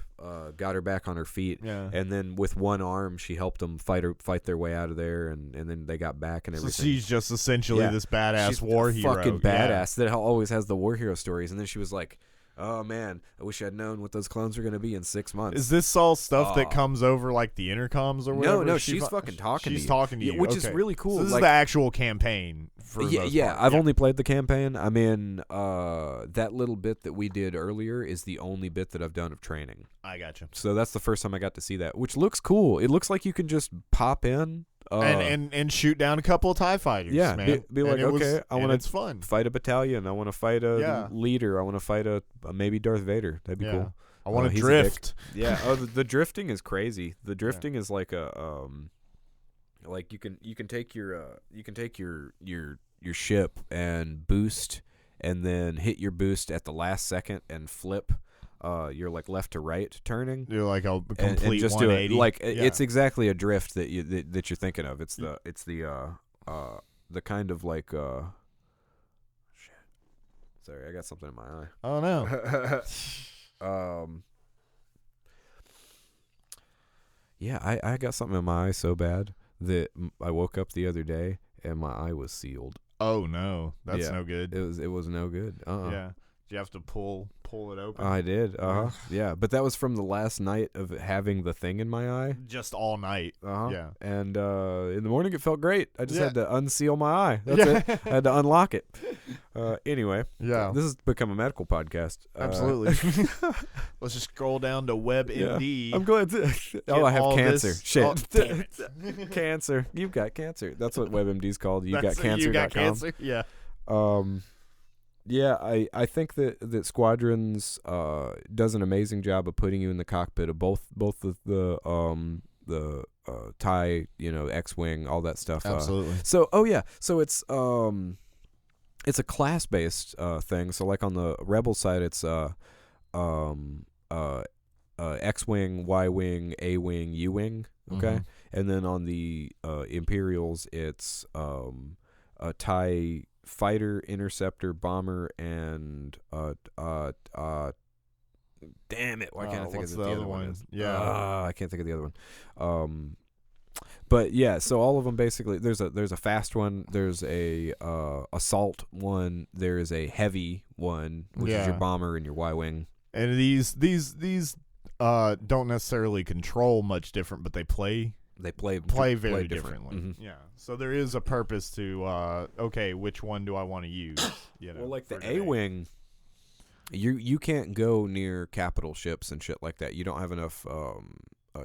got her back on her feet, and then with one arm she helped them fight their way out of there, and then they got back and everything. So she's just essentially this badass war hero. Fucking badass that always has the war hero stories. And then she was like, "Oh man, I wish I'd known what those clones were going to be in 6 months." Is this all stuff that comes over like the intercoms or whatever? No, she's fucking talking to you. She's talking to you, which is really cool. So this like, is the actual campaign for the most part. I've only played the campaign. I mean, that little bit that we did earlier is the only bit that I've done of training. I gotcha. So that's the first time I got to see that, which looks cool. It looks like you can just pop in and shoot down a couple of TIE fighters. Yeah, man. be like, okay, I want It's fun. Fight a battalion. I want to fight a leader. I want to fight a maybe Darth Vader. That'd be cool. I want to drift. Yeah. Oh, the drifting is crazy. The drifting is like a like you can take your ship and boost, and then hit your boost at the last second and flip. You're like left to right turning. You're like a complete and just 180. do it. Like it's exactly a drift that you're thinking of. It's the kind of like Sorry, I got something in my eye. Oh no. Yeah, I got something in my eye so bad that I woke up the other day and my eye was sealed. Oh no, that's Yeah. no good. It was no good. Yeah. Do you have to pull it open? I did. Yeah, but that was from the last night of having the thing in my eye. Just all night. Yeah. And in the morning it felt great. I just Yeah. had to unseal my eye. That's it. I had to unlock it. Anyway. Yeah. This has become a medical podcast. Absolutely. Let's just scroll down to WebMD. I'm glad to. I have all cancer. this- Shit. oh, damn it. Cancer. You've got cancer. That's what WebMD's called. You That's got cancer. You got cancer? Yeah. Yeah, I think that Squadrons does an amazing job of putting you in the cockpit of both the TIE, X-wing, all that stuff. Absolutely. So it's a class-based thing. So like on the Rebel side, it's X-wing, Y-wing, A-wing, U-wing. Okay, and then on the Imperials, it's a TIE fighter, interceptor, bomber, and damn it, why can't I think of what the other one is? Yeah, I can't think of the other one. But yeah, so all of them basically. There's a fast one. There's a assault one. There's a heavy one, which is your bomber and your Y-wing. And these don't necessarily control much different, but they play very differently. Mm-hmm. Yeah. So there is a purpose to okay, which one do I want to use? Well, like the A-wing, you can't go near capital ships and shit like that. You don't have enough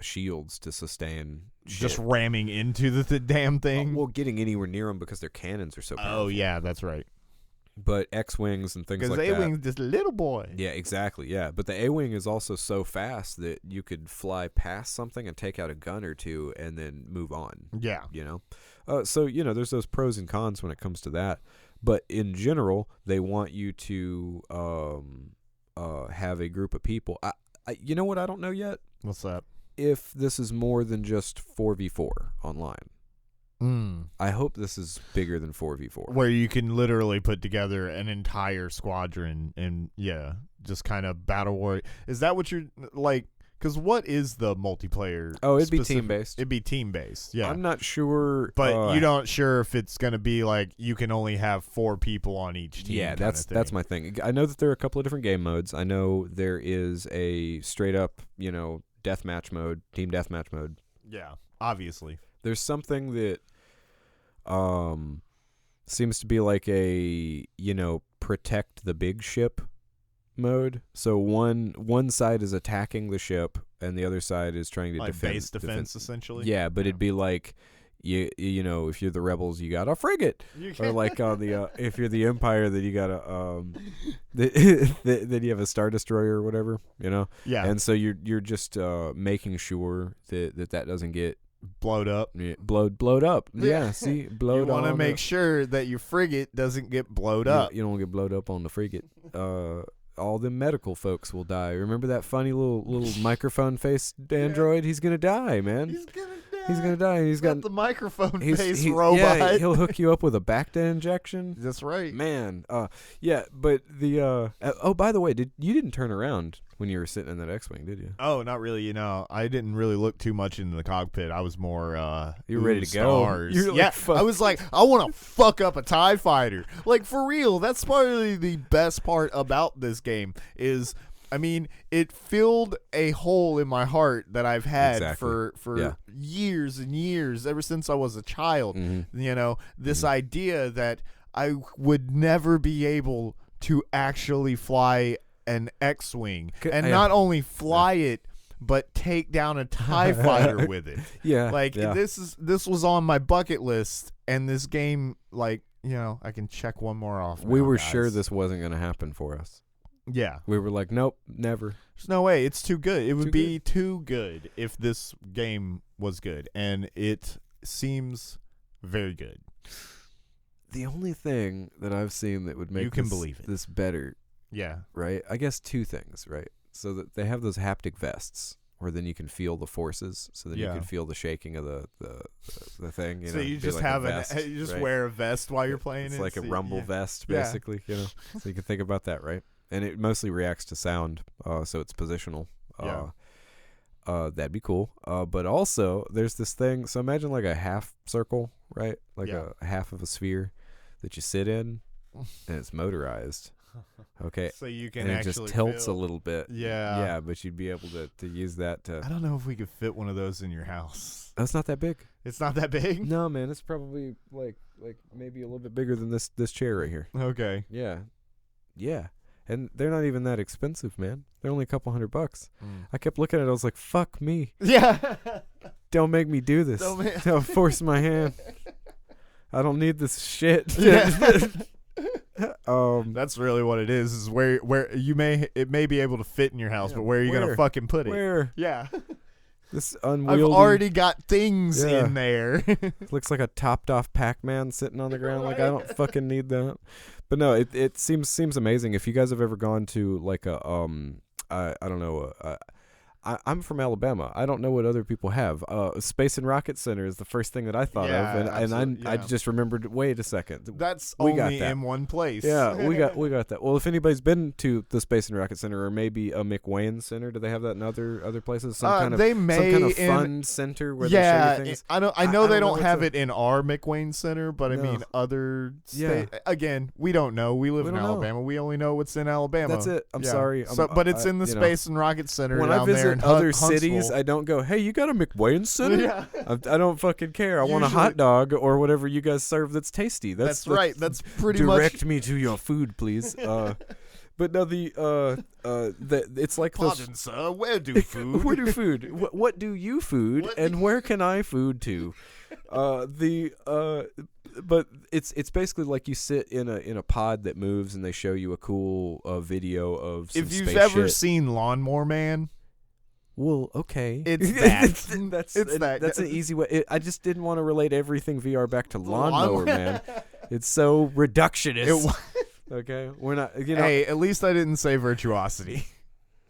shields to sustain shit. Just ramming into the damn thing. Well, getting anywhere near them because their cannons are so powerful. Oh yeah, that's right. But X-wings and things like that. Because A-wing's just a little boy. Yeah, exactly. Yeah, but the A-wing is also so fast that you could fly past something and take out a gun or two and then move on. Yeah. So there's those pros and cons when it comes to that. But in general, they want you to have a group of people. You know what I don't know yet? What's that? If this is more than just 4v4 online. I hope this is bigger than 4v4. Where you can literally put together an entire squadron and, just kind of battle war. Is that what you're, like, because what is the multiplayer? Oh, it'd be team-based. It'd be team-based, yeah. I'm not sure. But you're not sure if it's going to be, like, you can only have 4 people on each team. Yeah, that's my thing. I know that there are a couple of different game modes. I know there is a straight-up, deathmatch mode, team deathmatch mode. Yeah, obviously. There's something that seems to be like a protect the big ship mode. So one side is attacking the ship and the other side is trying to defend. Base defense essentially. Yeah, but it'd be like if you're the rebels, you got a frigate, or like on the if you're the Empire, then you got a then you have a Star Destroyer or whatever, Yeah, and so you're just making sure that doesn't get blowed up. Blowed up. Yeah, see, blowed. You want to make sure that your frigate doesn't get blowed up. You don't want to get blowed up on the frigate. All the medical folks will die. Remember that funny little microphone face android? He's gonna die, man. He's gonna die. He's got the microphone face robot. Yeah, he'll hook you up with a Bacta injection. That's right, man. Yeah, but the by the way, you didn't turn around when you were sitting in that X-wing, did you? Oh, not really. I didn't really look too much into the cockpit. I was more you were ready to go. I was like, I want to fuck up a TIE fighter. Like, for real. That's probably the best part about this game is, I mean, it filled a hole in my heart that I've had for years and years, ever since I was a child. Mm-hmm. This idea that I would never be able to actually fly an X-wing and not only fly it, but take down a TIE fighter with it. This was on my bucket list, and this game, I can check one more off. We were sure this wasn't going to happen for us. Yeah. We were like, nope, never. There's no way. It's too good. It would be too good if this game was good, and it seems very good. The only thing that I've seen that would make this better, yeah, right? I guess 2 things, right? So that they have those haptic vests where then you can feel the forces. So then you can feel the shaking of the thing. So you be just like have vest, you just right? wear a vest while you're playing It's it. like a rumble vest, basically. You know, so you can think about that, right? And it mostly reacts to sound, so it's positional. That'd be cool. But also, there's this thing. So imagine like a half circle, right? Like a half of a sphere that you sit in, and it's motorized. Okay. So you can and it actually just tilts feel. a little bit. Yeah. But you'd be able to use that to. I don't know if we could fit one of those in your house. That's not that big. It's not that big? No, man. It's probably like maybe a little bit bigger than this chair right here. Okay. Yeah. And they're not even that expensive, man. They're only a couple $100. I kept looking at it. I was like, fuck me. Yeah. Don't make me do this. Don't force my hand. I don't need this shit. Yeah. That's That's really what it is where it may be able to fit in your house, but where are you going to fucking put it? Where? Yeah. This unwieldy. I've already got things in there. Looks like a topped off Pac-Man sitting on the ground. Like, I don't fucking need that. But no, it seems amazing. If you guys have ever gone to like a I don't know, I'm from Alabama. I don't know what other people have. Space and Rocket Center is the first thing that I thought of, and I just remembered. Wait a second, that's we got only that. in one place. Yeah, we got that. Well, if anybody's been to the Space and Rocket Center or maybe a McWayne Center, do they have that in other places? Some kind of fun center where they show you things. I know they don't have it in our McWayne Center, but I mean other state. Again, we don't know. We live in Alabama. We only know what's in Alabama. That's it. I'm sorry. But it's in the Space and Rocket Center when down I visit there in other Huntsville. cities, I don't go, hey, you got a McWayne Center? Yeah. I don't fucking care. I want a hot dog or whatever you guys serve that's tasty. That's right. That's pretty much. Direct me to your food, please. But no, it's like Pardon, sir. Where do food? Where do food? What do you food? And where can I food to? But it's basically like you sit in a pod that moves, and they show you a cool video of some if you've space ever shit. seen Lawnmower Man. Well, okay. It's that. That's an easy way. I just didn't want to relate everything VR back to Lawnmower Man. It's so reductionist. Okay, we're not. Hey, at least I didn't say Virtuosity.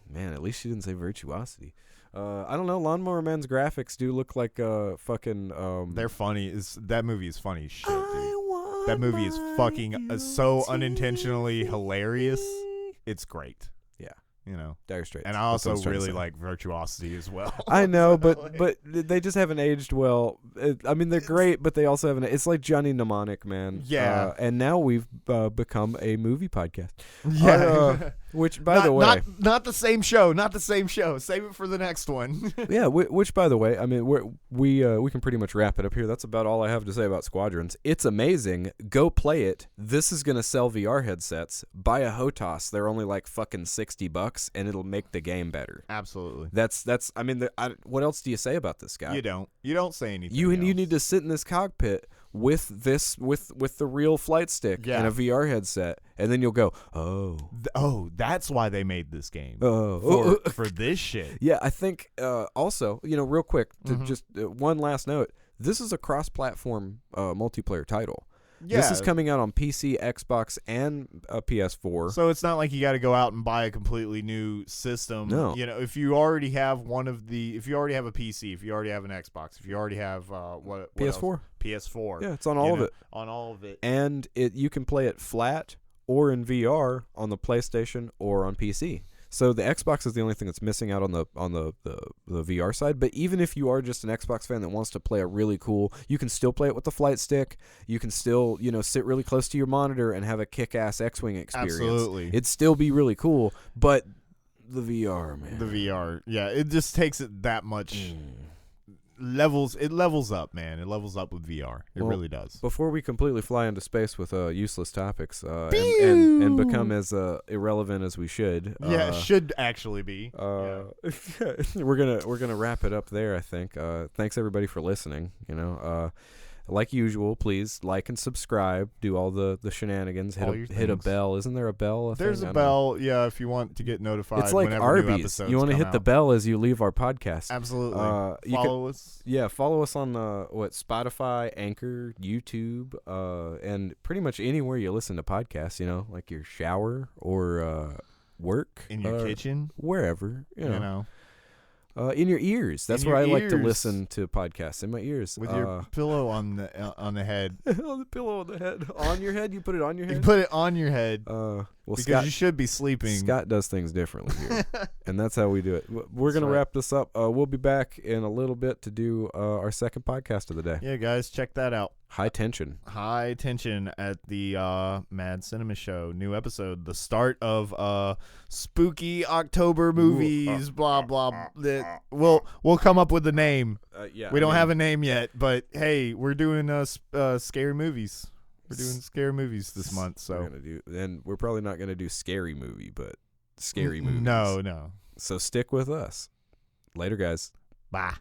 Man, at least you didn't say Virtuosity. I don't know. Lawnmower Man's graphics do look like fucking. They're funny. That movie is funny as shit, dude. That movie is fucking so unintentionally hilarious. It's great. You know, Dire Straits. And I also really like Virtuosity as well. I know, but they just haven't aged well. I mean, they're great, but they also haven't. It's like Johnny Mnemonic, man. Yeah. And now we've become a movie podcast. Yeah. Which, by the way, not the same show. Not the same show. Save it for the next one. Yeah. Which, by the way, I mean, we can pretty much wrap it up here. That's about all I have to say about Squadrons. It's amazing. Go play it. This is gonna sell VR headsets. Buy a HOTAS. They're only like fucking $60. And it'll make the game better. Absolutely. That's. I mean, what else do you say about this guy? You don't say anything. You need to sit in this cockpit with the real flight stick and a VR headset, and then you'll go, that's why they made this game. For this shit. Yeah, I think. Also, real quick, to just one last note. This is a cross-platform multiplayer title. Yeah. This is coming out on PC, Xbox, and PS4. So it's not like you got to go out and buy a completely new system. No. If you already have if you already have a PC, if you already have an Xbox, if you already have what PS4. else? PS4. Yeah, it's on all of it. On all of it. And you can play it flat or in VR on the PlayStation or on PC. So the Xbox is the only thing that's missing out on the VR side. But even if you are just an Xbox fan that wants to play a really cool, you can still play it with the flight stick. You can still, sit really close to your monitor and have a kick-ass X-Wing experience. Absolutely. It'd still be really cool, but the VR, man. The VR, yeah. It just takes it that much... It levels up, man. It levels up with VR. It really does. Before we completely fly into space with useless topics and become as irrelevant as we should. Yeah, it should actually be. We're gonna wrap it up there, I think. Thanks everybody for listening. Like usual, please like and subscribe. Do all the shenanigans. Hit a bell. Isn't there a bell? There's a bell. Yeah, if you want to get notified. It's like whenever new Arby's. episodes You want to hit come the out. bell as you leave our podcast. Absolutely. Follow us. Yeah, follow us on Spotify, Anchor, YouTube, and pretty much anywhere you listen to podcasts. Like your shower or work In your kitchen, wherever. In your ears. That's In where I your like to ears. listen to podcasts. In my ears. with your pillow on the head. on the pillow on the head. On your head? You put it on your head? You put it on your head Well, because Scott, you should be sleeping. Scott does things differently here. And that's how we do it. We're going to wrap this up. We'll be back in a little bit to do our second podcast of the day. Yeah, guys, check that out. High Tension. High Tension at the Mad Cinema Show. New episode. The start of spooky October movies. Blah blah. We'll come up with a name. Yeah, We don't have a name yet, but hey, we're doing scary movies. We're doing scary movies this month. So we're probably not going to do scary movie, but scary movies. No. So stick with us. Later, guys. Bye.